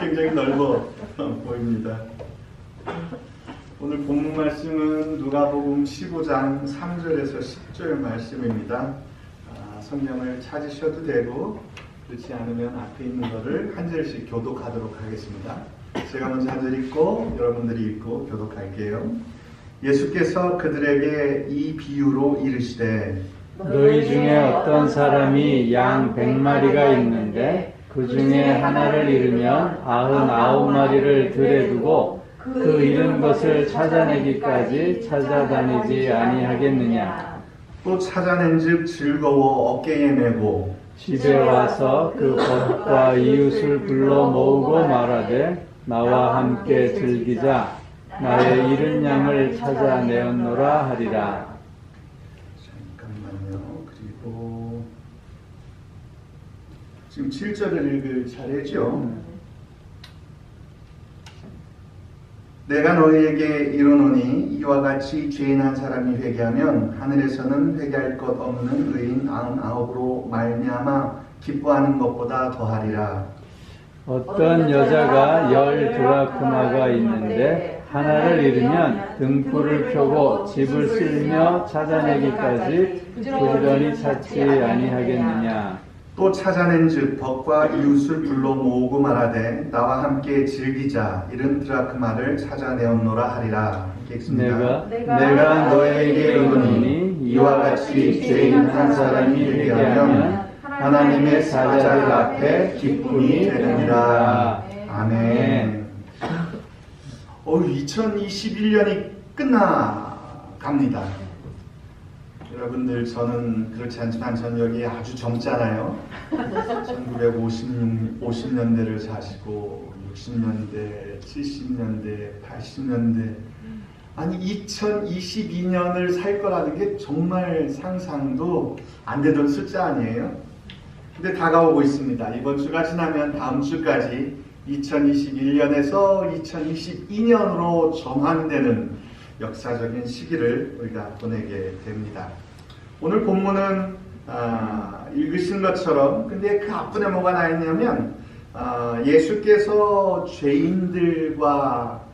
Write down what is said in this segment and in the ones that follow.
굉장히 넓어 보입니다. 오늘 본문 말씀은 누가복음 15장 3절에서 10절 말씀입니다. 성경을 찾으셔도 되고 그렇지 않으면 앞에 있는 것을 한 절씩 교독하도록 하겠습니다. 제가 먼저 한 절 읽고 여러분들이 읽고 교독할게요. 예수께서 그들에게 이 비유로 이르시되 너희 중에 어떤 사람이 양 100마리가 있는데 그 중에 하나를 잃으면 99마리를 들에 두고 그 잃은 것을 찾아내기까지 찾아다니지 아니하겠느냐. 또 찾아낸즉 즐거워 어깨에 메고 집에 와서 그 벗과 이웃을 불러 모으고 말하되 나와 함께 즐기자. 나의 잃은 양을 찾아내었노라 하리라. 잠깐만요. 그리고 지금 7절을 읽을 차례죠. 내가 너희에게 이르노니 이와 같이 죄인 한 사람이 회개하면 하늘에서는 회개할 것 없는 의인 99으로 말미암아 기뻐하는 것보다 더하리라. 어떤 여자가 10드라크마가 있는데 하나를 잃으면 등불을 켜고 집을 쓸며 찾아내기까지 부지런히 찾지 아니하겠느냐. 또 찾아낸즉 벗과 이웃을 불러 모으고 말하되 나와 함께 즐기자. 이른 드라크마를 찾아내었노라 하리라. 내가 너에게 이르노니 이와 같이 죄인 한 사람이 회개하면 하나님의 사자들 앞에 기쁨이 되느니라. 아멘. 2021년이 끝나갑니다. 여러분들 저는 그렇지 않지만 전 여기 아주 젊잖아요. 1950년대를 사시고 60년대, 70년대, 80년대 아니 2022년을 살 거라는 게 정말 상상도 안 되던 숫자 아니에요? 근데 다가오고 있습니다. 이번 주가 지나면 다음 주까지 2021년에서 2022년으로 전환되는 역사적인 시기를 우리가 보내게 됩니다. 오늘 본문은 읽으신 것처럼 근데 그 앞부분에 뭐가 나 있냐면 예수께서 죄인들과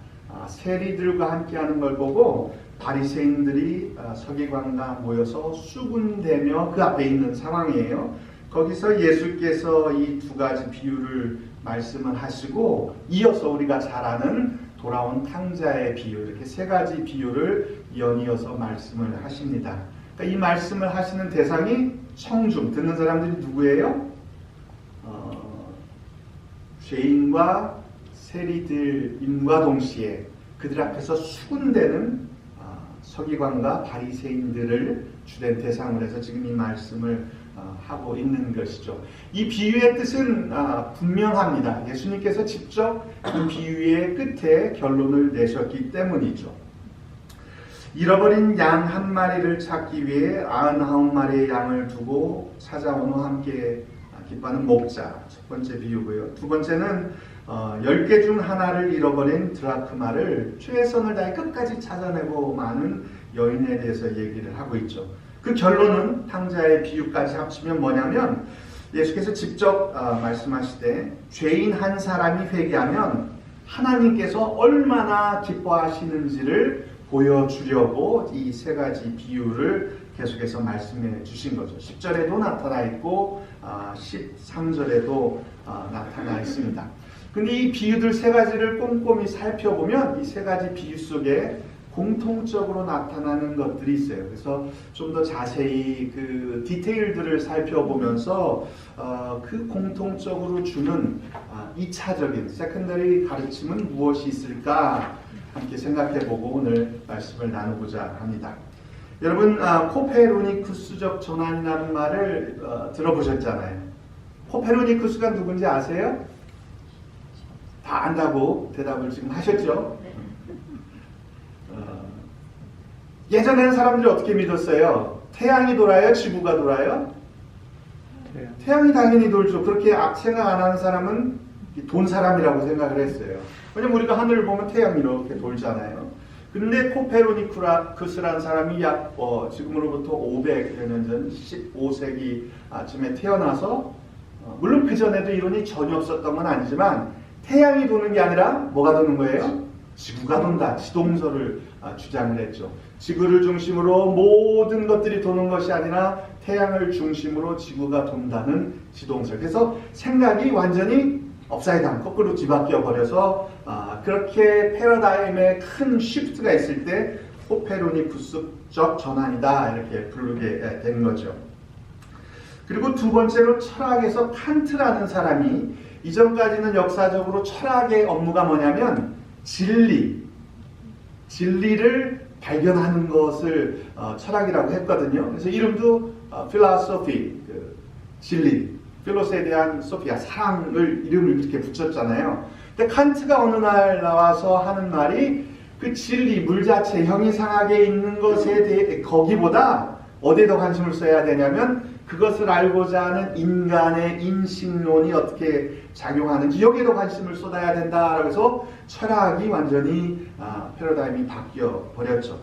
세리들과 함께하는 걸 보고 바리새인들이 서기관과 모여서 수군대며 그 앞에 있는 상황이에요. 거기서 예수께서 이 두 가지 비유를 말씀을 하시고 이어서 우리가 잘 아는 돌아온 탕자의 비유 이렇게 세 가지 비유를 연이어서 말씀을 하십니다. 그러니까 이 말씀을 하시는 대상이 청중 듣는 사람들이 누구예요? 죄인과 세리들임과 동시에 그들 앞에서 수군대는 서기관과 바리새인들을 주된 대상으로 해서 지금 이 말씀을 하고 있는 것이죠. 이 비유의 뜻은 분명합니다. 예수님께서 직접 이 비유의 끝에 결론을 내셨기 때문이죠. 잃어버린 양 한 마리를 찾기 위해 99마리의 양을 두고 찾아온 후 함께 기뻐하는 목자, 첫 번째 비유고요. 두 번째는 10개 중 하나를 잃어버린 드라크마를 최선을 다해 끝까지 찾아내고 마는 여인에 대해서 얘기를 하고 있죠. 그 결론은 탕자의 비유까지 합치면 뭐냐면 예수께서 직접 말씀하시되 죄인 한 사람이 회개하면 하나님께서 얼마나 기뻐하시는지를 보여주려고 이 세 가지 비유를 계속해서 말씀해 주신 거죠. 10절에도 나타나 있고 13절에도 나타나 있습니다. 근데 이 비유들 세 가지를 꼼꼼히 살펴보면 이 세 가지 비유 속에 공통적으로 나타나는 것들이 있어요. 그래서 좀 더 자세히 그 디테일들을 살펴보면서 그 공통적으로 주는 2차적인 세컨더리 가르침은 무엇이 있을까 함께 생각해보고 오늘 말씀을 나누고자 합니다. 여러분 코페르니쿠스적 전환이라는 말을 들어보셨잖아요. 코페르니쿠스가 누군지 아세요? 다 안다고 대답을 지금 하셨죠? 예전에는 사람들이 어떻게 믿었어요? 태양이 돌아요? 지구가 돌아요? 태양이 당연히 돌죠. 그렇게 생각 안 하는 사람은 돈 사람이라고 생각을 했어요. 왜냐면 우리가 하늘을 보면 태양이 이렇게 돌잖아요. 근데 코페르니쿠스라는 사람이 약 지금으로부터 500여 년 전 15세기쯤에 태어나서 물론 그 전에도 이론이 전혀 없었던 건 아니지만 태양이 도는 게 아니라 뭐가 도는 거예요? 지구가 돈다. 지동설을 주장을 했죠. 지구를 중심으로 모든 것들이 도는 것이 아니라 태양을 중심으로 지구가 돈다는 지동설. 그래서 생각이 완전히 업사이드 거꾸로 뒤바뀌어 버려서 그렇게 패러다임에 큰 쉬프트가 있을 때 코페르니쿠스적 전환이다 이렇게 부르게 된 거죠. 그리고 두 번째로 철학에서 칸트라는 사람이 이전까지는 역사적으로 철학의 업무가 뭐냐면 진리를 발견하는 것을 철학이라고 했거든요. 그래서 이름도 philosophy, 진리, 필로스에 대한 소피아, 사랑을 이름을 이렇게 붙였잖아요. 근데 칸트가 어느 날 나와서 하는 말이 그 진리, 물 자체, 형이상하게 있는 것에 대해 거기보다 어디에 더 관심을 써야 되냐면 그것을 알고자 하는 인간의 인식론이 어떻게 작용하는지 여기에 더 관심을 쏟아야 된다라고 해서 철학이 완전히 패러다임이 바뀌어 버렸죠.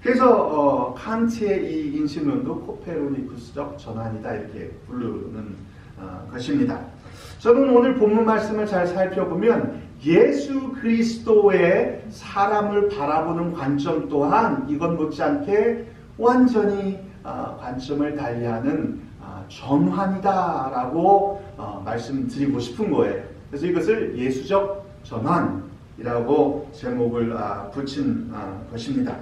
그래서 칸트의 이 인식론도 코페르니쿠스적 전환이다 이렇게 부르는 것입니다. 저는 오늘 본문 말씀을 잘 살펴보면 예수 그리스도의 사람을 바라보는 관점 또한 이건 못지않게 완전히 관점을 달리하는 전환이다라고 말씀드리고 싶은 거예요. 그래서 이것을 예수적 전환이라고 제목을 붙인 것입니다.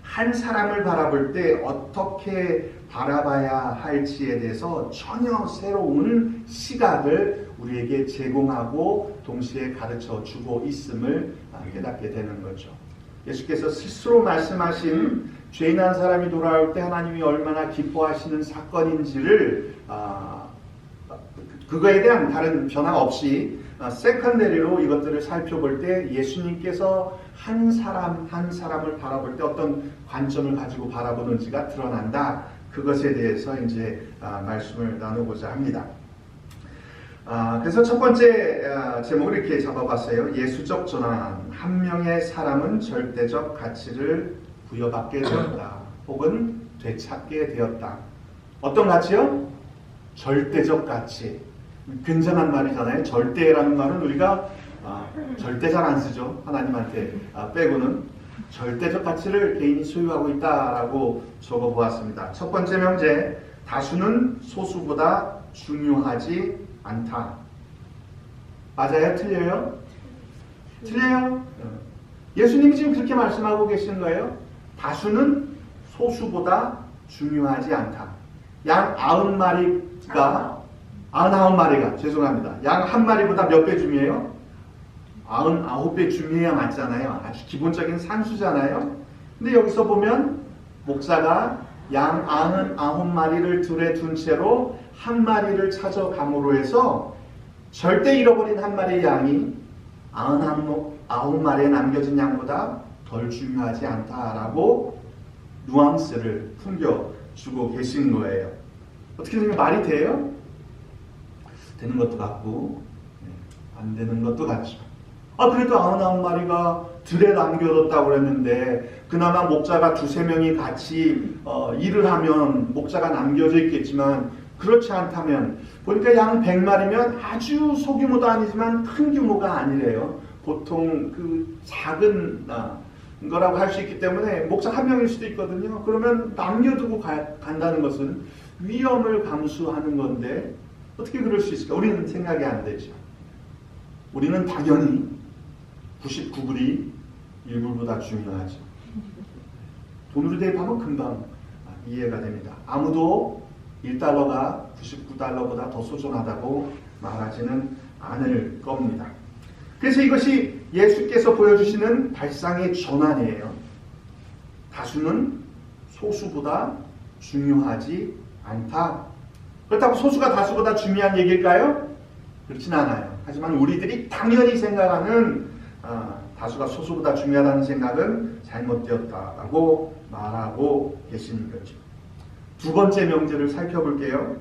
한 사람을 바라볼 때 어떻게 바라봐야 할지에 대해서 전혀 새로운 시각을 우리에게 제공하고 동시에 가르쳐 주고 있음을 깨닫게 되는 거죠. 예수께서 스스로 말씀하신 죄인 한 사람이 돌아올 때 하나님이 얼마나 기뻐하시는 사건인지를 그거에 대한 다른 변화가 없이 세컨데리로 이것들을 살펴볼 때 예수님께서 한 사람 한 사람을 바라볼 때 어떤 관점을 가지고 바라보는지가 드러난다. 그것에 대해서 이제 말씀을 나누고자 합니다. 그래서 첫 번째 제목을 이렇게 잡아봤어요. 예수적 전환. 한 명의 사람은 절대적 가치를 부여받게 되었다. 혹은 되찾게 되었다. 어떤 가치요? 절대적 가치. 굉장한 말이잖아요. 절대라는 말은 우리가 절대 잘 안 쓰죠. 하나님한테 빼고는. 절대적 가치를 개인이 소유하고 있다라고 적어보았습니다. 첫 번째 명제, 다수는 소수보다 중요하지 않다. 맞아요? 틀려요? 틀려요? 예수님이 지금 그렇게 말씀하고 계시는 거예요. 다수는 소수보다 중요하지 않다. 양 90마리가 99마리가 죄송합니다. 양 한 마리보다 몇 배 중요해요? 99배 중요해야 맞잖아요. 아주 기본적인 산수잖아요. 근데 여기서 보면 목사가 양 99마리를 둘에 둔 채로 한 마리를 찾아감으로 해서 절대 잃어버린 한 마리의 양이 99마리에 남겨진 양보다 덜 중요하지 않다라고 누앙스를 풍겨주고 계신 거예요. 어떻게 보면 말이 돼요? 되는 것도 같고 안 되는 것도 같죠. 그래도 99마리가 들에 남겨뒀다고 그랬는데 그나마 목자가 2-3명이 같이 일을 하면 목자가 남겨져 있겠지만 그렇지 않다면 보니까 양 100마리면 아주 소규모도 아니지만 큰 규모가 아니래요. 보통 그 작은 거라고 할 수 있기 때문에 목자 한 명일 수도 있거든요. 그러면 남겨두고 간다는 것은 위험을 감수하는 건데 어떻게 그럴 수 있을까? 우리는 생각이 안 되죠. 우리는 당연히 99불이 1불보다 중요하죠. 돈으로 대입하면 금방 이해가 됩니다. 아무도 1달러가 99달러보다 더 소중하다고 말하지는 않을 겁니다. 그래서 이것이 예수께서 보여주시는 발상의 전환이에요. 다수는 소수보다 중요하지 않다. 그렇다고 소수가 다수보다 중요한 얘기일까요? 그렇진 않아요. 하지만 우리들이 당연히 생각하는 다수가 소수보다 중요하다는 생각은 잘못되었다라고 말하고 계시는 거죠. 두 번째 명제를 살펴볼게요.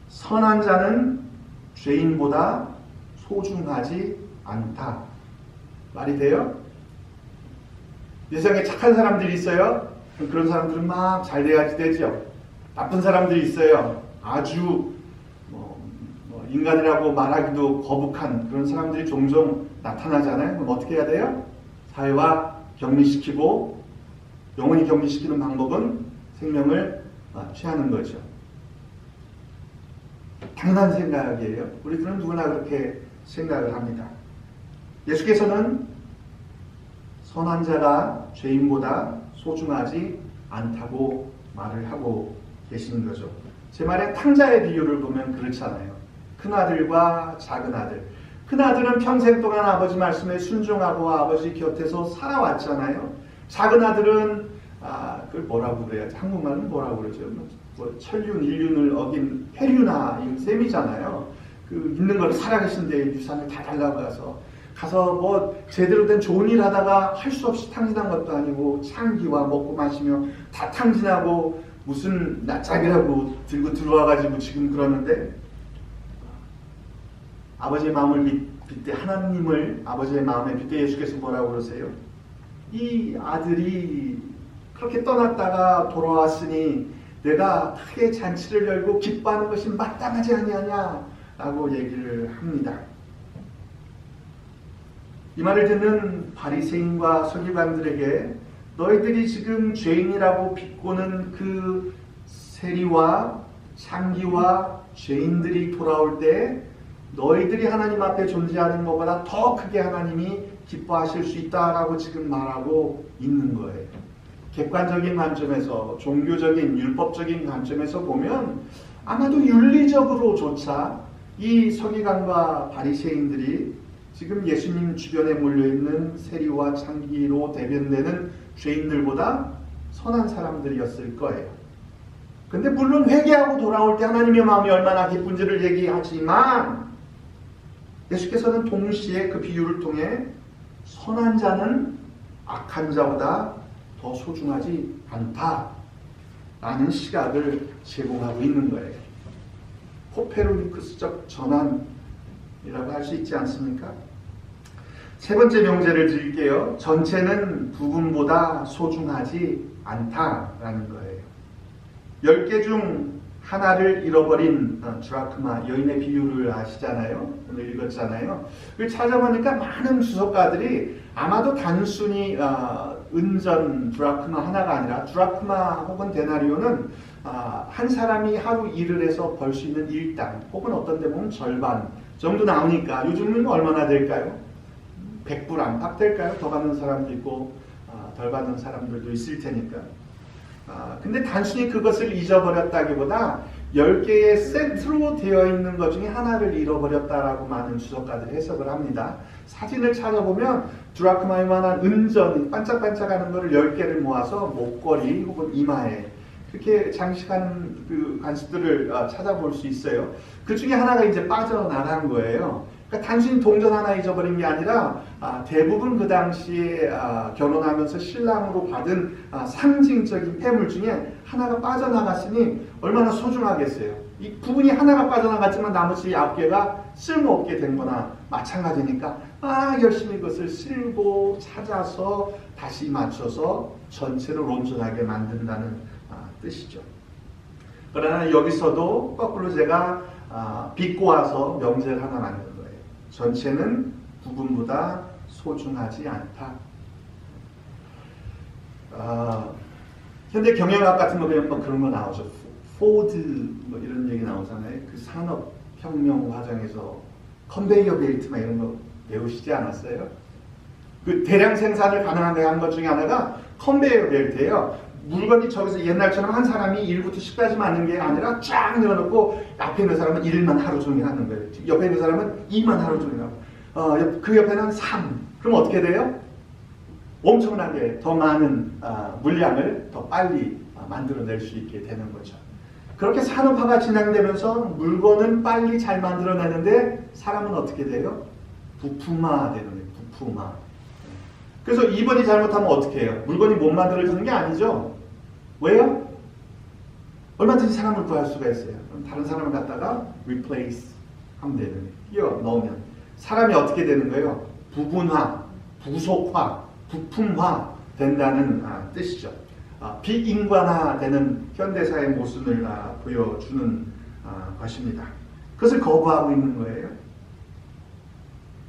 선한 자는 죄인보다 소중하지 않다. 말이 돼요? 세상에 착한 사람들이 있어요. 그런 사람들은 막 잘 돼야지 되죠. 나쁜 사람들이 있어요. 아주 인간이라고 말하기도 거북한 그런 사람들이 종종 나타나잖아요. 그럼 어떻게 해야 돼요? 사회와 격리시키고, 영원히 격리시키는 방법은 생명을 취하는 거죠. 당연한 생각이에요. 우리들은 누구나 그렇게 생각을 합니다. 예수께서는 선한 자가 죄인보다 소중하지 않다고 말을 하고 계시는 거죠. 제 말에 탕자의 비유를 보면 그렇잖아요. 큰아들과 작은아들. 큰아들은 평생 동안 아버지 말씀에 순종하고 아버지 곁에서 살아왔잖아요. 작은아들은 그걸 뭐라고 그래야지? 한국말은 뭐라고 그러죠? 천륜, 일륜을 어긴 해륜아인 셈이잖아요. 그 있는 걸 살아계신 데 유산을 다 달라고 가서 뭐 제대로 된 좋은 일 하다가 할 수 없이 탕진한 것도 아니고 창기와 먹고 마시며 다 탕진하고 무슨 낯짝이라고 들고 들어와가지고 지금 그러는데, 아버지의 마음을 빗대 하나님을 아버지의 마음에 빗대 예수께서 뭐라고 그러세요? 이 아들이 그렇게 떠났다가 돌아왔으니 내가 크게 잔치를 열고 기뻐하는 것이 마땅하지 아니하냐 라고 얘기를 합니다. 이 말을 듣는 바리새인과 서기관들에게 너희들이 지금 죄인이라고 비꼬는 그 세리와 창기와 죄인들이 돌아올 때 너희들이 하나님 앞에 존재하는 것보다 더 크게 하나님이 기뻐하실 수 있다라고 지금 말하고 있는 거예요. 객관적인 관점에서, 종교적인 율법적인 관점에서 보면 아마도 윤리적으로조차 이 서기관과 바리새인들이 지금 예수님 주변에 몰려있는 세리와 창기로 대변되는 죄인들보다 선한 사람들이었을 거예요. 근데 물론 회개하고 돌아올 때 하나님의 마음이 얼마나 기쁜지를 얘기하지만 예수께서는 동시에 그 비유를 통해 선한 자는 악한 자보다 더 소중하지 않다라는 시각을 제공하고 있는 거예요. 코페르니쿠스적 전환이라고 할 수 있지 않습니까? 세 번째 명제를 드릴게요. 전체는 부분보다 소중하지 않다라는 거예요. 10개 중 하나를 잃어버린 드라크마 여인의 비유를 아시잖아요. 오늘 읽었잖아요. 그걸 찾아보니까 많은 주석가들이 아마도 단순히 은전 드라크마 하나가 아니라 드라크마 혹은 데나리오는 한 사람이 하루 일을 해서 벌 수 있는 일당 혹은 어떤 데 보면 절반 정도 나오니까 요즘은 얼마나 될까요? 100불 안팎 될까요? 더 받는 사람도 있고 덜 받는 사람들도 있을 테니까. 근데 단순히 그것을 잊어버렸다기보다 10개의 세트로 되어 있는 것 중에 하나를 잃어버렸다라고 많은 주석가들이 해석을 합니다. 사진을 찾아보면 드라크마이만한 은전, 반짝반짝하는 것을 10개를 모아서 목걸이 혹은 이마에 그렇게 장식하는 그 관습들을 찾아볼 수 있어요. 그 중에 하나가 이제 빠져나간 거예요. 그러니까 단순히 동전 하나 잊어버린 게 아니라 대부분 그 당시에 결혼하면서 신랑으로 받은 상징적인 폐물 중에 하나가 빠져나갔으니 얼마나 소중하겠어요. 이 부분이 하나가 빠져나갔지만 나머지 9개가 쓸모없게 된 거나 마찬가지니까 열심히 그것을 쓸고 찾아서 다시 맞춰서 전체를 온전하게 만든다는 뜻이죠. 그러나 여기서도 거꾸로 제가 비꼬아서 명제를 하나 만든 거예요. 전체는 부분보다 소중하지 않다. 현대 경영학 같은 거 배우면 그런 거 나오죠. 포드 뭐 이런 얘기 나오잖아요. 그 산업혁명 과정에서 컨베이어 벨트 막 이런 거 배우시지 않았어요? 그 대량 생산을 가능하게 한 것 중에 하나가 컨베이어 벨트예요. 물건이 저기서 옛날처럼 한 사람이 1부터 10까지 맞는 게 아니라 쫙 늘어놓고 앞에 있는 사람은 1만 하루 종일 하는 거예요. 옆에 있는 사람은 2만 하루 종일 하고 그 옆에는 3. 그럼 어떻게 돼요? 엄청나게 더 많은 물량을 더 빨리 만들어낼 수 있게 되는 거죠. 그렇게 산업화가 진행되면서 물건은 빨리 잘 만들어내는데 사람은 어떻게 돼요? 부품화되는 거예요. 부품화. 그래서 2번이 잘못하면 어떻게 해요? 물건이 못 만들어지는 게 아니죠. 왜요? 얼마든지 사람을 구할 수가 있어요. 그럼 다른 사람을 갖다가 replace 하면 되는 거예요. 끼워 넣으면. 사람이 어떻게 되는 거예요? 부분화, 부속화, 부품화 된다는 뜻이죠. 비인간화되는 현대사의 모습을 보여주는 것입니다. 그것을 거부하고 있는 거예요.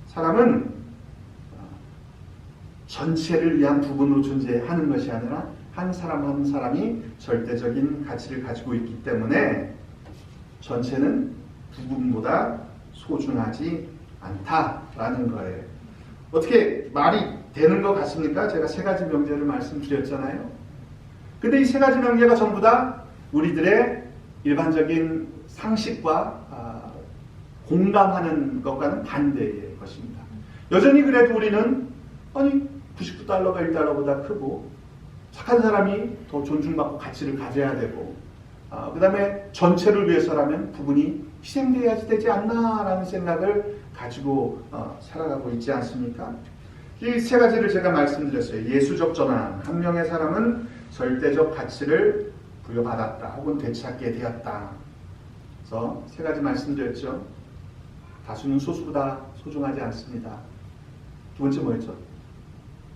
사람은 전체를 위한 부분으로 존재하는 것이 아니라 한 사람 한 사람이 절대적인 가치를 가지고 있기 때문에 전체는 부분보다 소중하지 않다라는 거예요. 어떻게 말이 되는 것 같습니까? 제가 세 가지 명제를 말씀드렸잖아요. 근데 이 세 가지 명제가 전부 다 우리들의 일반적인 상식과 공감하는 것과는 반대의 것입니다. 여전히 그래도 우리는 아니 99달러가 1달러보다 크고 착한 사람이 더 존중받고 가치를 가져야 되고 그 다음에 전체를 위해서라면 부분이 희생돼야지 되지 않나라는 생각을 가지고 살아가고 있지 않습니까? 이 세 가지를 제가 말씀드렸어요. 예수적 전환, 한 명의 사람은 절대적 가치를 부여받았다 혹은 되찾게 되었다. 그래서 세 가지 말씀드렸죠. 다수는 소수보다 소중하지 않습니다. 두 번째 뭐였죠?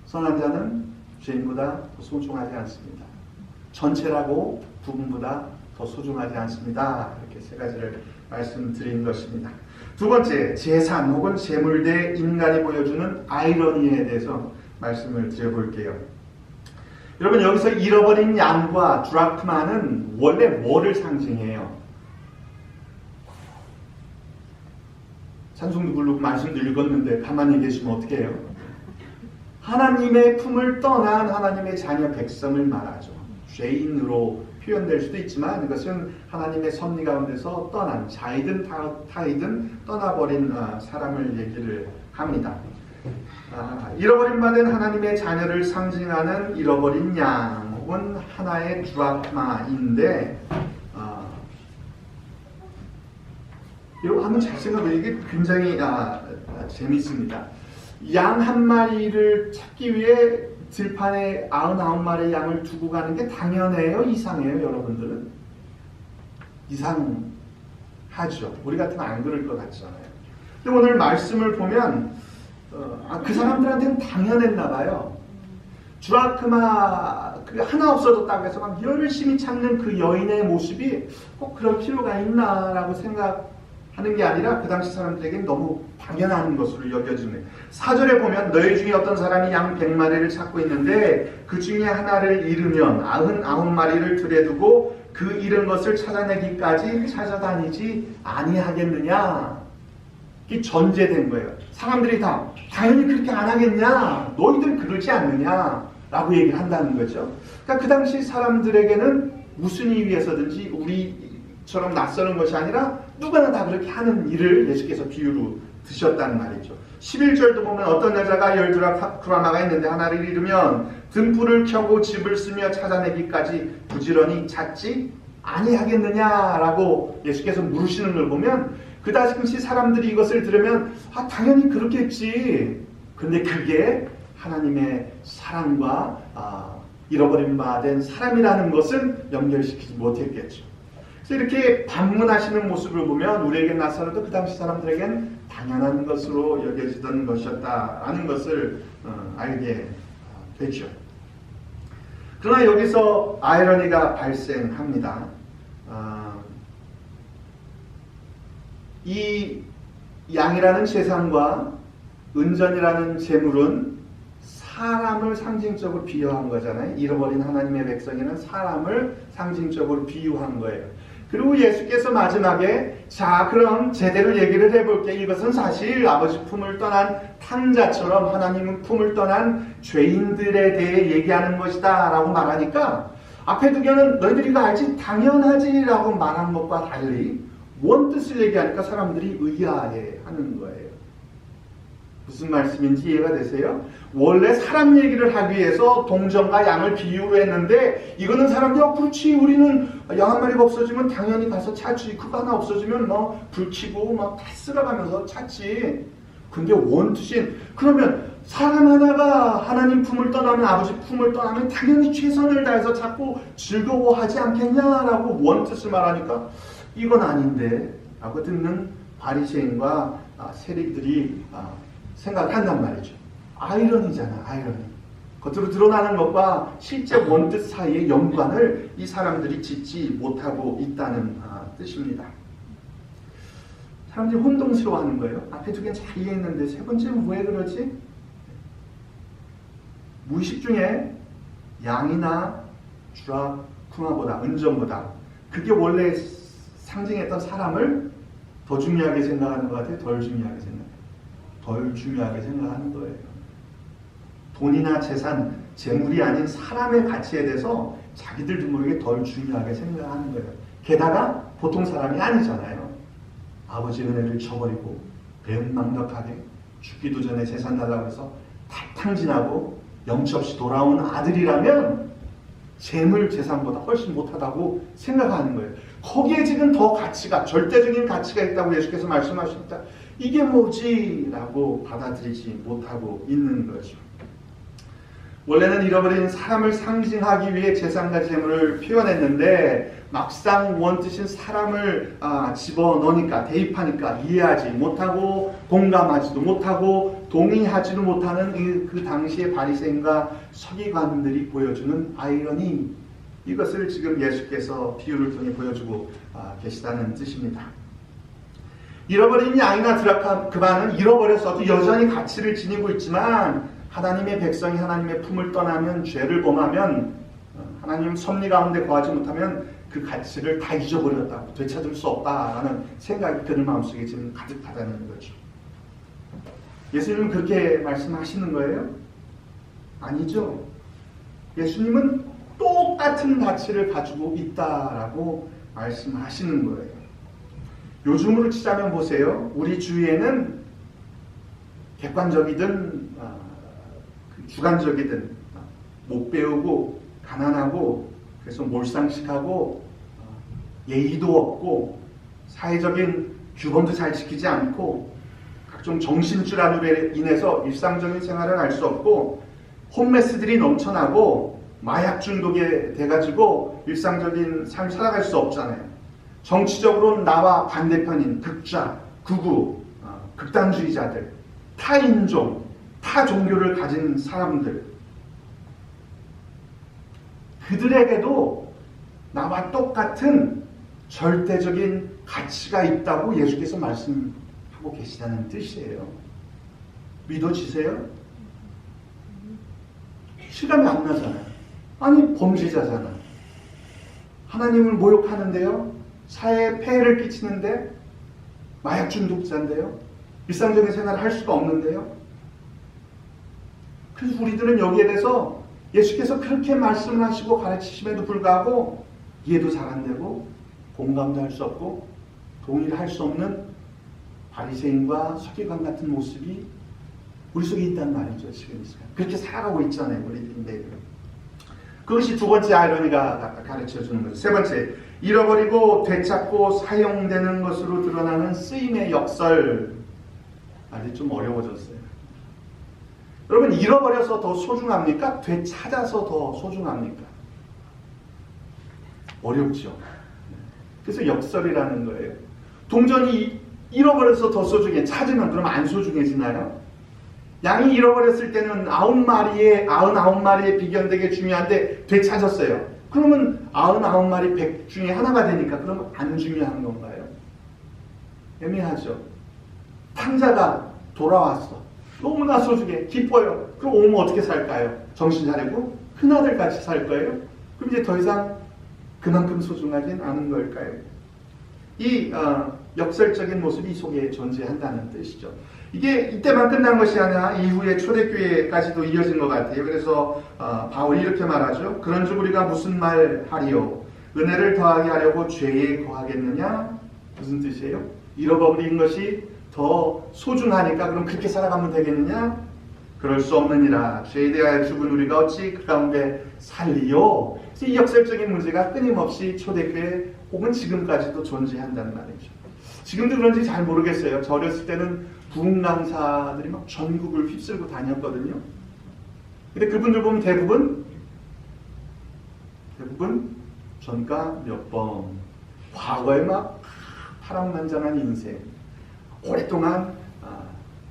선한 자는 죄인보다 더 소중하지 않습니다. 전체라고 부분보다 더 소중하지 않습니다. 이렇게 세 가지를 말씀드린 것입니다. 두 번째, 재산 혹은 재물 대 인간이 보여주는 아이러니에 대해서 말씀을 드려볼게요. 여러분, 여기서 잃어버린 양과 드라크마는 원래 뭐를 상징해요? 찬송도 부르고 말씀도 읽었는데 가만히 계시면 어떻게 해요? 하나님의 품을 떠난 하나님의 자녀 백성을 말하죠. 죄인으로 표현될 수도 있지만 이것은 하나님의 섭리 가운데서 떠난 자이든 타이든 떠나버린 사람을 얘기를 합니다. 잃어버린 바 된 하나님의 자녀를 상징하는 잃어버린 양 혹은 하나의 드라크마인데 이거 한번 잘 생각해보세요. 이게 굉장히 재밌습니다. 양 한 마리를 찾기 위해 들판에 99마리의 양을 두고 가는 게 당연해요? 이상해요? 여러분들은? 이상하죠. 우리 같으면 안 그럴 것 같잖아요. 근데 오늘 말씀을 보면 그 사람들한테는 당연했나 봐요. 드라크마 하나 없어졌다고 해서 막 열심히 찾는 그 여인의 모습이 꼭 그럴 필요가 있나라고 생각하는 게 아니라 그 당시 사람들에게는 너무 당연한 것으로 여겨지는. 4절에 보면 너희 중에 어떤 사람이 양 100마리를 찾고 있는데 그 중에 하나를 잃으면 99마리를 들에 두고 그 잃은 것을 찾아내기까지 찾아다니지 아니하겠느냐. 이게 전제된 거예요. 사람들이 다 당연히 그렇게 안 하겠냐. 너희들 그러지 않느냐 라고 얘기를 한다는 거죠. 그러니까 그 당시 사람들에게는 무슨 이유에서든지 우리처럼 낯서는 것이 아니라 누구나 다 그렇게 하는 일을 예수께서 비유로 드셨다는 말이죠. 11절도 보면 어떤 여자가 10드라크마가 있는데 하나를 잃으면 등불을 켜고 집을 쓰며 찾아내기까지 부지런히 찾지 아니하겠느냐라고 예수께서 물으시는 걸 보면 그 당시 사람들이 이것을 들으면 당연히 그렇겠지. 근데 그게 하나님의 사랑과 잃어버린 바 된 사람이라는 것은 연결시키지 못했겠죠. 그래서 이렇게 반문하시는 모습을 보면 우리에게 낯설어도 그 당시 사람들에겐 당연한 것으로 여겨지던 것이었다라는 것을 알게 되죠. 그러나 여기서 아이러니가 발생합니다. 이 양이라는 재산과 은전이라는 재물은 사람을 상징적으로 비유한 거잖아요. 잃어버린 하나님의 백성에는 사람을 상징적으로 비유한 거예요. 그리고 예수께서 마지막에 자 그럼 제대로 얘기를 해볼게. 이것은 사실 아버지 품을 떠난 탕자처럼 하나님은 품을 떠난 죄인들에 대해 얘기하는 것이다 라고 말하니까 앞에 두 개는 너희들이 이거 알지? 당연하지 라고 말한 것과 달리 원뜻을 얘기하니까 사람들이 의아해하는 거예요. 무슨 말씀인지 이해가 되세요? 원래 사람 얘기를 하기 위해서 동전과 양을 비유로 했는데 이거는 사람들이 그렇지 우리는 양 한 마리가 없어지면 당연히 가서 찾지. 그거 하나 없어지면 불 켜고 다 쓸어가면서 찾지. 근데 원뜻인 그러면 사람 하나가 하나님 품을 떠나면 아버지 품을 떠나면 당연히 최선을 다해서 찾고 즐거워하지 않겠냐라고 원뜻을 말하니까 이건 아닌데 라고 듣는 바리새인과 세리들이 생각을 한단 말이죠. 아이러니잖아, 아이러니. 겉으로 드러나는 것과 실제 원뜻 사이의 연관을 이 사람들이 짓지 못하고 있다는 뜻입니다. 사람들이 혼동스러워하는 거예요. 앞에 두 개는 잘 이해했는데 세 번째는 왜 그러지? 무의식 중에 양이나 주라, 풍화보다, 은전보다 그게 원래 상징했던 사람을 더 중요하게 생각하는 것 같아요? 덜 중요하게 생각해요? 덜 중요하게 생각하는 거예요. 돈이나 재산, 재물이 아닌 사람의 가치에 대해서 자기들도 모르게 덜 중요하게 생각하는 거예요. 게다가 보통 사람이 아니잖아요. 아버지 은혜를 저버리고 배은망덕하게 죽기도 전에 재산 달라고 해서 탁탕진하고 영치 없이 돌아오는 아들이라면 재물 재산보다 훨씬 못하다고 생각하는 거예요. 거기에 지금 더 가치가, 절대적인 가치가 있다고 예수께서 말씀하십니다. 이게 뭐지? 라고 받아들이지 못하고 있는 거죠. 원래는 잃어버린 사람을 상징하기 위해 재산과 재물을 표현했는데 막상 원뜻인 사람을 집어넣으니까, 대입하니까 이해하지 못하고 공감하지도 못하고 동의하지도 못하는 그 당시의 바리새인과 서기관들이 보여주는 아이러니, 이것을 지금 예수께서 비유를 통해 보여주고 계시다는 뜻입니다. 잃어버린 양이나 드라크마는 잃어버렸어도 여전히 가치를 지니고 있지만 하나님의 백성이 하나님의 품을 떠나면, 죄를 범하면, 하나님 섭리 가운데 거하지 못하면 그 가치를 다 잊어버렸다고, 되찾을 수 없다라는 생각이 그들 마음속에 지금 가득하다는 거죠. 예수님은 그렇게 말씀하시는 거예요? 아니죠. 예수님은 똑같은 가치를 가지고 있다라고 말씀하시는 거예요. 요즘으로 치자면 보세요. 우리 주위에는 객관적이든 주관적이든 못 배우고 가난하고 그래서 몰상식하고 예의도 없고 사회적인 규범도 잘 지키지 않고 각종 정신질환으로 인해서 일상적인 생활을 할 수 없고 홈메스들이 넘쳐나고 마약 중독에 돼가지고 일상적인 삶을 살아갈 수 없잖아요. 정치적으로는 나와 반대편인 극좌, 극우, 극단주의자들, 타인종, 타 종교를 가진 사람들, 그들에게도 나와 똑같은 절대적인 가치가 있다고 예수께서 말씀하고 계시다는 뜻이에요. 믿어지세요? 실감이 안 나잖아요. 아니, 범죄자잖아. 하나님을 모욕하는데요. 사회에 폐해를 끼치는데, 마약 중독자인데요. 일상적인 생활을 할 수가 없는데요. 그래서 우리들은 여기에 대해서 예수께서 그렇게 말씀을 하시고 가르치심에도 불구하고 이해도 잘 안 되고 공감도 할 수 없고 동의를 할 수 없는 바리새인과 서기관 같은 모습이 우리 속에 있단 말이죠. 지금 이 시간 그렇게 살아가고 있잖아요. 우리들인데 그것이 두 번째 아이러니가 가르쳐주는 거죠. 세 번째, 잃어버리고 되찾고 사용되는 것으로 드러나는 쓰임의 역설. 아직 좀 어려워졌어요. 여러분, 잃어버려서 더 소중합니까? 되찾아서 더 소중합니까? 어렵죠. 그래서 역설이라는 거예요. 동전이 잃어버려서 더 소중해. 찾으면 그럼 안 소중해지나요? 양이 잃어버렸을 때는 99마리의 비견되게 중요한데 되찾았어요. 그러면 99마리 100 중에 하나가 되니까 그러면 안 중요한 건가요? 애매하죠. 탕자가 돌아왔어. 너무나 소중해. 기뻐요. 그럼 오면 어떻게 살까요? 정신 차리고 큰아들같이 살 거예요? 그럼 이제 더 이상 그만큼 소중하진 않은 걸까요? 이 역설적인 모습이 이 속에 존재한다는 뜻이죠. 이게 이때만 끝난 것이 아니라 이후에 초대교회까지도 이어진 것 같아요. 그래서 바울이 이렇게 말하죠. 그런즉 우리가 무슨 말 하리요? 은혜를 더하게 하려고 죄에 거하겠느냐? 무슨 뜻이에요? 잃어버린 것이 더 소중하니까 그럼 그렇게 살아가면 되겠느냐? 그럴 수 없느니라. 죄에 대하여 죽은 우리가 어찌 그 가운데 살리요? 그래서 이 역설적인 문제가 끊임없이 초대교회 혹은 지금까지도 존재한다는 말이죠. 지금도 그런지 잘 모르겠어요. 저 어렸을 때는 부흥 강사들이 막 전국을 휩쓸고 다녔거든요. 근데 그분들 보면 대부분 전과 몇 번, 과거에 막 파란만장한 인생, 오랫동안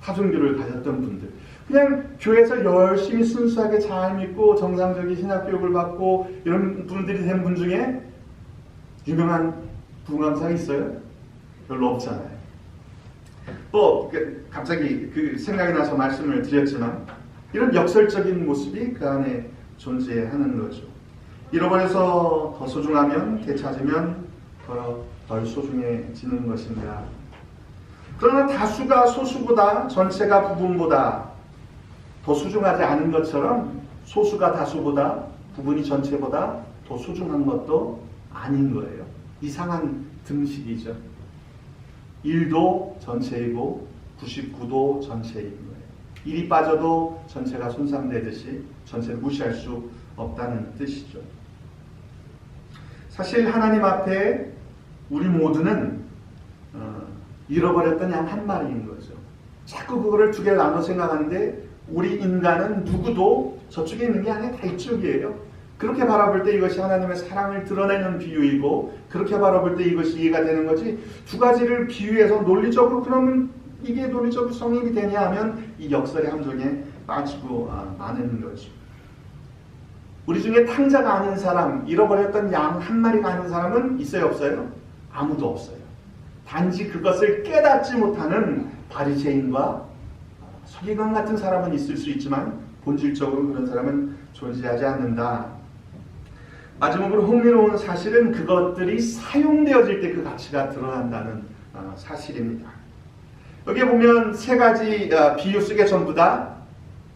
타종교를 가졌던 분들, 그냥 교회에서 열심히 순수하게 잘 믿고 정상적인 신학교육을 받고 이런 분들이 된 분 중에 유명한 부흥 강사가 있어요? 별로 없잖아요. 갑자기 그 생각이 나서 말씀을 드렸지만 이런 역설적인 모습이 그 안에 존재하는 거죠. 잃어버려서 더 소중하면 되찾으면 덜 소중해지는 것입니다. 그러나 다수가 소수보다 전체가 부분보다 더 소중하지 않은 것처럼 소수가 다수보다 부분이 전체보다 더 소중한 것도 아닌 거예요. 이상한 등식이죠. 1도 전체이고 99도 전체인 거예요. 1이 빠져도 전체가 손상되듯이 전체를 무시할 수 없다는 뜻이죠. 사실 하나님 앞에 우리 모두는 잃어버렸던 양 한 마리인 거죠. 자꾸 그거를 두 개를 나눠 생각하는데 우리 인간은 누구도 저쪽에 있는 게 아니라 다 이쪽이에요. 그렇게 바라볼 때 이것이 하나님의 사랑을 드러내는 비유이고 그렇게 바라볼 때 이것이 이해가 되는 거지, 두 가지를 비유해서 논리적으로 그러면 이게 논리적으로 성립이 되냐 하면 이 역설의 함정에 빠지고 마는 거죠. 우리 중에 탕자가 아닌 사람, 잃어버렸던 양 한 마리가 아닌 사람은 있어요, 없어요? 아무도 없어요. 단지 그것을 깨닫지 못하는 바리새인과 서기관 같은 사람은 있을 수 있지만 본질적으로 그런 사람은 존재하지 않는다. 마지막으로 흥미로운 사실은 그것들이 사용되어질 때 그 가치가 드러난다는 사실입니다. 여기 보면 세 가지 비유 속에 전부 다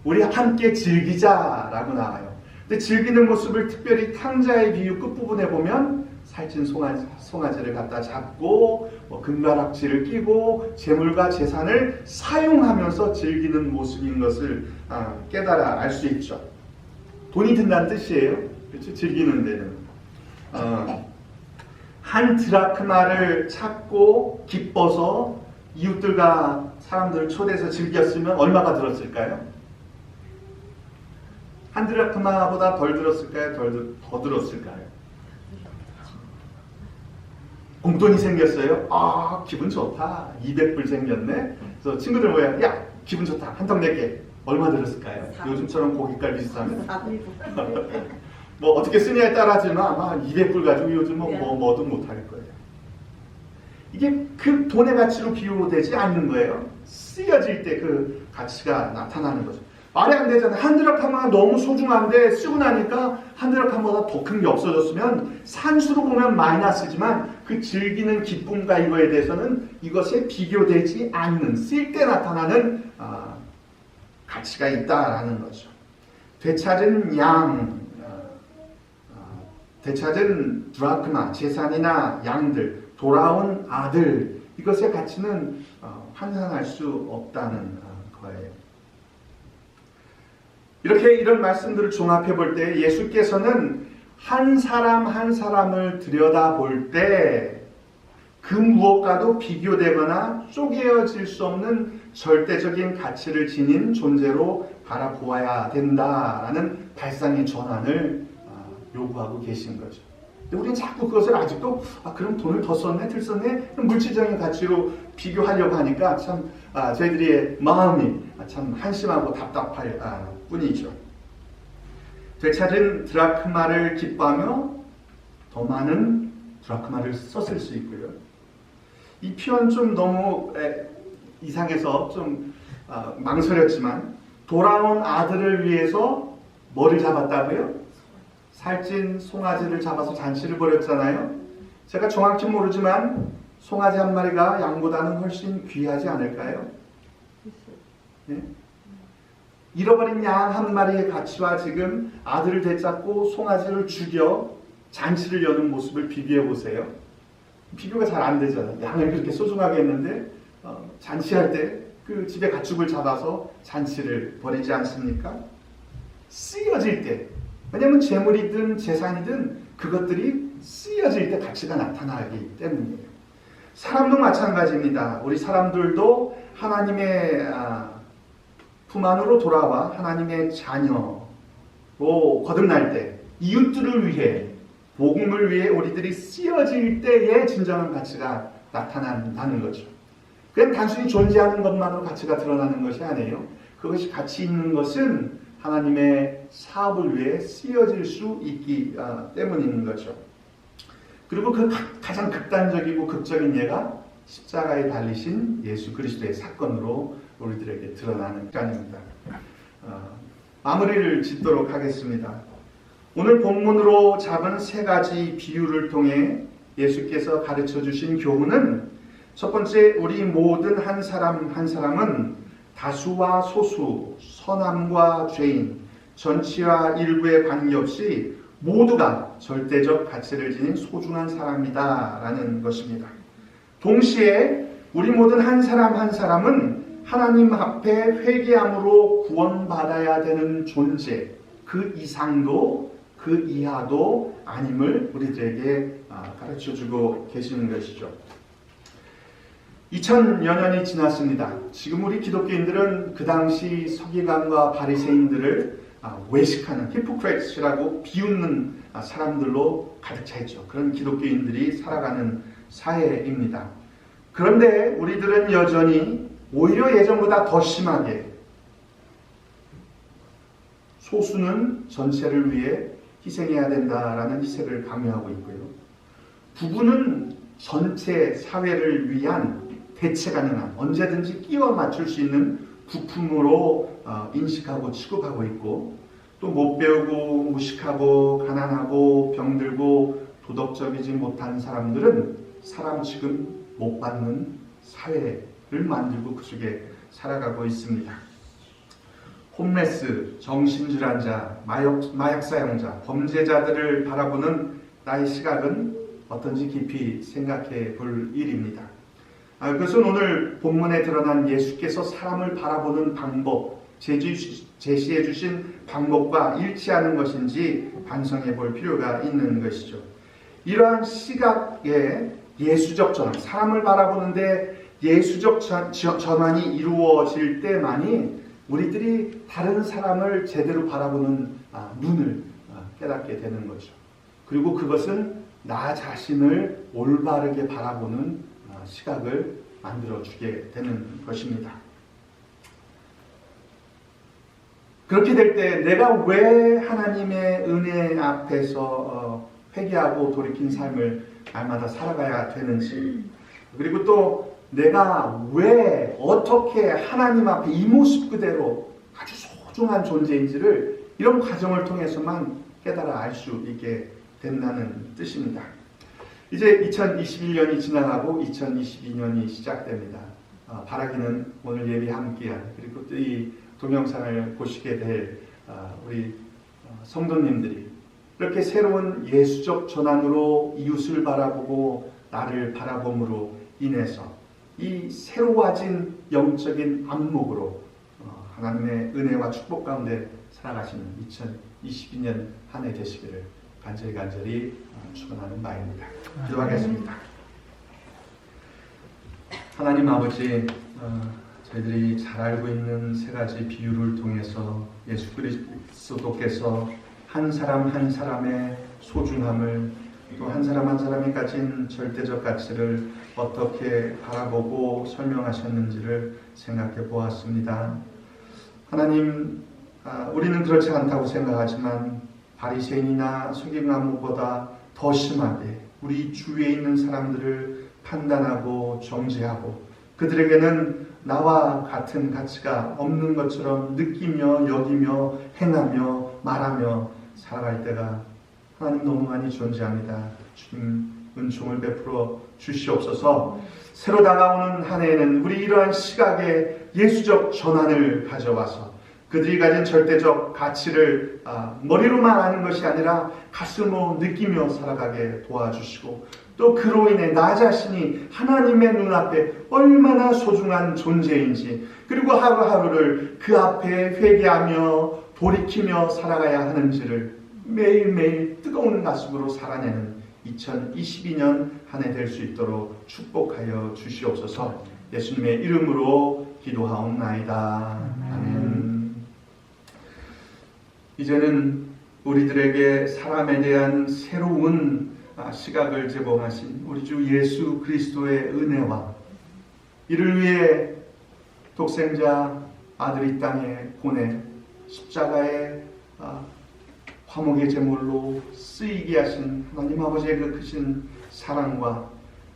우리 함께 즐기자라고 나와요. 근데 즐기는 모습을 특별히 탕자의 비유 끝부분에 보면 살찐 송아지를 갖다 잡고 금가락지를 끼고 재물과 재산을 사용하면서 즐기는 모습인 것을 깨달아 알 수 있죠. 돈이 든다는 뜻이에요. 그렇죠? 즐기는 데는. 한 드라크마를 찾고 기뻐서 이웃들과 사람들을 초대해서 즐겼으면 얼마가 들었을까요? 한 드라크마보다 덜 들었을까요? 더 들었을까요? 공돈이 생겼어요. 기분 좋다. 200불 생겼네. 그래서 친구들 모여, 야, 기분 좋다. 한 턱 낼게. 얼마 들었을까요? 요즘처럼 고깃갈 비싸면? 뭐 어떻게 쓰냐에 따라지만 아마 200불 가지고 요즘 뭐든 못할 거예요. 이게 그 돈의 가치로 비유되지 않는 거예요. 쓰여질 때 그 가치가 나타나는 거죠. 말이 안 되잖아요. 한 드라크마가 너무 소중한데 쓰고 나니까 한 드라크마보다 더 큰 게 없어졌으면 산수로 보면 마이너스지만 그 즐기는 기쁨과 이거에 대해서는 이것에 비교되지 않는, 쓸 때 나타나는 가치가 있다라는 거죠. 되찾은 양, 되찾은 드라크마, 재산이나 양들, 돌아온 아들, 이것의 가치는 환산할 수 없다는 거예요. 이렇게 이런 말씀들을 종합해 볼 때 예수께서는 한 사람 한 사람을 들여다볼 때 그 무엇과도 비교되거나 쪼개어질 수 없는 절대적인 가치를 지닌 존재로 바라보아야 된다라는 발상의 전환을 요구하고 계신 거죠. 근데 우리는 자꾸 그것을 아직도 그럼 돈을 더 썼네, 덜 썼네, 물질적인 가치로 비교하려고 하니까 참 저희들의 마음이 참 한심하고 답답할 뿐이죠. 되찾은 드라크마를 기뻐하며 더 많은 드라크마를 썼을 수 있고요. 이 표현 좀 너무 이상해서 좀 망설였지만 돌아온 아들을 위해서 뭐를 잡았다고요? 살찐 송아지를 잡아서 잔치를 벌였잖아요. 제가 정확히 모르지만 송아지 한 마리가 양보다는 훨씬 귀하지 않을까요? 네? 잃어버린 양 한 마리의 가치와 지금 아들을 되찾고 송아지를 죽여 잔치를 여는 모습을 비교해 보세요. 비교가 잘 안 되잖아요. 양을 그렇게 소중하게 했는데 잔치할 때 그 집에 가축을 잡아서 잔치를 벌이지 않습니까? 쓰여질 때, 왜냐하면 재물이든 재산이든 그것들이 쓰여질 때 가치가 나타나기 때문이에요. 사람도 마찬가지입니다. 우리 사람들도 하나님의 품 안으로 돌아와 하나님의 자녀로 거듭날 때 이웃들을 위해, 복음을 위해 우리들이 쓰여질 때에 진정한 가치가 나타난다는 거죠. 그냥 단순히 존재하는 것만으로 가치가 드러나는 것이 아니에요. 그것이 가치 있는 것은 하나님의 사업을 위해 쓰여질 수 있기 때문인 거죠. 그리고 그 가장 극단적이고 극적인 예가 십자가에 달리신 예수 그리스도의 사건으로 우리들에게 드러나는 시간입니다. 마무리를 짓도록 하겠습니다. 오늘 본문으로 잡은 세 가지 비유를 통해 예수께서 가르쳐 주신 교훈은 첫 번째, 우리 모든 한 사람 한 사람은 다수와 소수, 선함과 죄인, 전치와 일부에 관계없이 모두가 절대적 가치를 지닌 소중한 사람이다 라는 것입니다. 동시에 우리 모든 한 사람 한 사람은 하나님 앞에 회개함으로 구원받아야 되는 존재, 그 이상도 그 이하도 아님을 우리들에게 가르쳐주고 계시는 것이죠. 2000여 년이 지났습니다. 지금 우리 기독교인들은 그 당시 서기관과 바리새인들을 외식하는 히포크레이트라고 비웃는 사람들로 가득 차 있죠. 그런 기독교인들이 살아가는 사회입니다. 그런데 우리들은 여전히 오히려 예전보다 더 심하게 소수는 전체를 위해 희생해야 된다라는 희생을 강요하고 있고요. 부부는 전체 사회를 위한 대체 가능한, 언제든지 끼워 맞출 수 있는 부품으로 인식하고 취급하고 있고, 또 못 배우고 무식하고 가난하고 병들고 도덕적이지 못한 사람들은 사람 취급 못 받는 사회를 만들고 그 속에 살아가고 있습니다. 홈레스, 정신질환자, 마약 사용자, 범죄자들을 바라보는 나의 시각은 어떤지 깊이 생각해 볼 일입니다. 그것은 오늘 본문에 드러난 예수께서 사람을 바라보는 방법, 제시해 주신 방법과 일치하는 것인지 반성해 볼 필요가 있는 것이죠. 이러한 시각의 예수적 전환, 사람을 바라보는데 예수적 전환이 이루어질 때만이 우리들이 다른 사람을 제대로 바라보는 눈을 깨닫게 되는 거죠. 그리고 그것은 나 자신을 올바르게 바라보는 시각을 만들어주게 되는 것입니다. 그렇게 될 때 내가 왜 하나님의 은혜 앞에서 회개하고 돌이킨 삶을 날마다 살아가야 되는지, 그리고 또 내가 왜 어떻게 하나님 앞에 이 모습 그대로 아주 소중한 존재인지를 이런 과정을 통해서만 깨달아 알 수 있게 된다는 뜻입니다. 이제 2021년이 지나가고 2022년이 시작됩니다. 바라기는 오늘 예배 함께한, 그리고 또 이 동영상을 보시게 될 우리 성도님들이 이렇게 새로운 예수적 전환으로 이웃을 바라보고 나를 바라봄으로 인해서 이 새로워진 영적인 안목으로 하나님의 은혜와 축복 가운데 살아가시는 2022년 한 해 되시기를 간절히 축원하는 바입니다. 기도하겠습니다. 하나님 아버지, 저희들이 잘 알고 있는 세 가지 비유를 통해서 예수 그리스도께서 한 사람 한 사람의 소중함을, 또 한 사람 한 사람이 가진 절대적 가치를 어떻게 바라보고 설명하셨는지를 생각해 보았습니다. 하나님, 우리는 그렇지 않다고 생각하지만 바리새인이나 서기관보다 더 심하게 우리 주위에 있는 사람들을 판단하고 정죄하고 그들에게는 나와 같은 가치가 없는 것처럼 느끼며 여기며 행하며 말하며 살아갈 때가 하나님 너무 많이 존재합니다. 주님 은총을 베풀어 주시옵소서. 새로 다가오는 한 해에는 우리 이러한 시각에 예수적 전환을 가져와서 그들이 가진 절대적 가치를 머리로만 아는 것이 아니라 가슴으로 느끼며 살아가게 도와주시고, 또 그로 인해 나 자신이 하나님의 눈앞에 얼마나 소중한 존재인지, 그리고 하루하루를 그 앞에 회개하며 돌이키며 살아가야 하는지를 매일매일 뜨거운 가슴으로 살아내는 2022년 한 해 될 수 있도록 축복하여 주시옵소서. 예수님의 이름으로 기도하옵나이다. 아멘. 이제는 우리들에게 사람에 대한 새로운 시각을 제공하신 우리 주 예수 그리스도의 은혜와 이를 위해 독생자 아들 이 땅에 보내 십자가의 화목의 제물로 쓰이게 하신 하나님 아버지의 그 크신 사랑과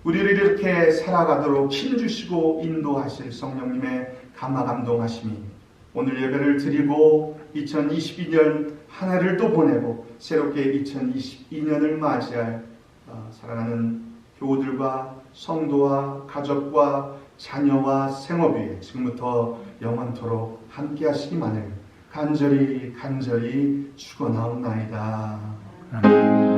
우리를 이렇게 살아가도록 힘주시고 인도하실 성령님의 감화 감동하심이 오늘 예배를 드리고 2022년 한 해를 또 보내고 새롭게 2022년을 맞이할 사랑하는 교우들과 성도와 가족과 자녀와 생업 위에 지금부터 영원토록 함께 하시기만을 간절히 축원하옵나이다. 아멘.